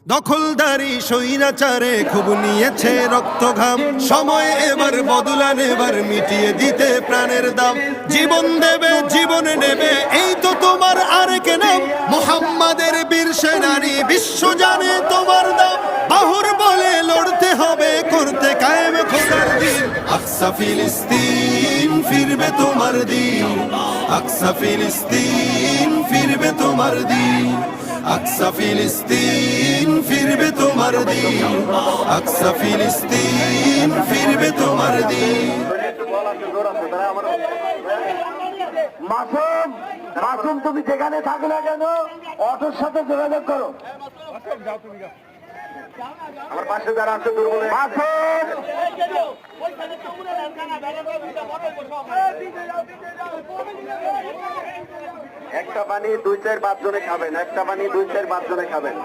দখলদারি স্বৈরাচারে খুব নিয়েছে রক্ত ঘাম, সময় এবার বদলান, এবার মিটিয়ে দিতে প্রাণের দাম। জীবন দেবে জীবন নেবে, এই তো তোমার আরেক নাম। মুহাম্মাদের বীর সেনানী, বিশ্ব জানে তোমার দাম। বাহুর বলে লড়তে হবে, করতে কায়েম খোদার দিন। আকসা ফিলিস্তিন ফিরবে তোমার দিন, আকসা ফিলিস্তিন ফিরবে তোমার দিন, আকসা ফিলিস্তিন ফিরবে তোমার দিন, আকসা ফিলিস্তিন ফিরবে তোমার দিন। মাসুম, মাসুম তুমি যেখানে থাকো না কেন অটোর সাথে যোগাযোগ করো। আমার পাশে যারা আছে দুর্বল, একটা পানি 2-4-5 জনে খাবেন, একটা পানি 2-4-5 জনে খাবেন।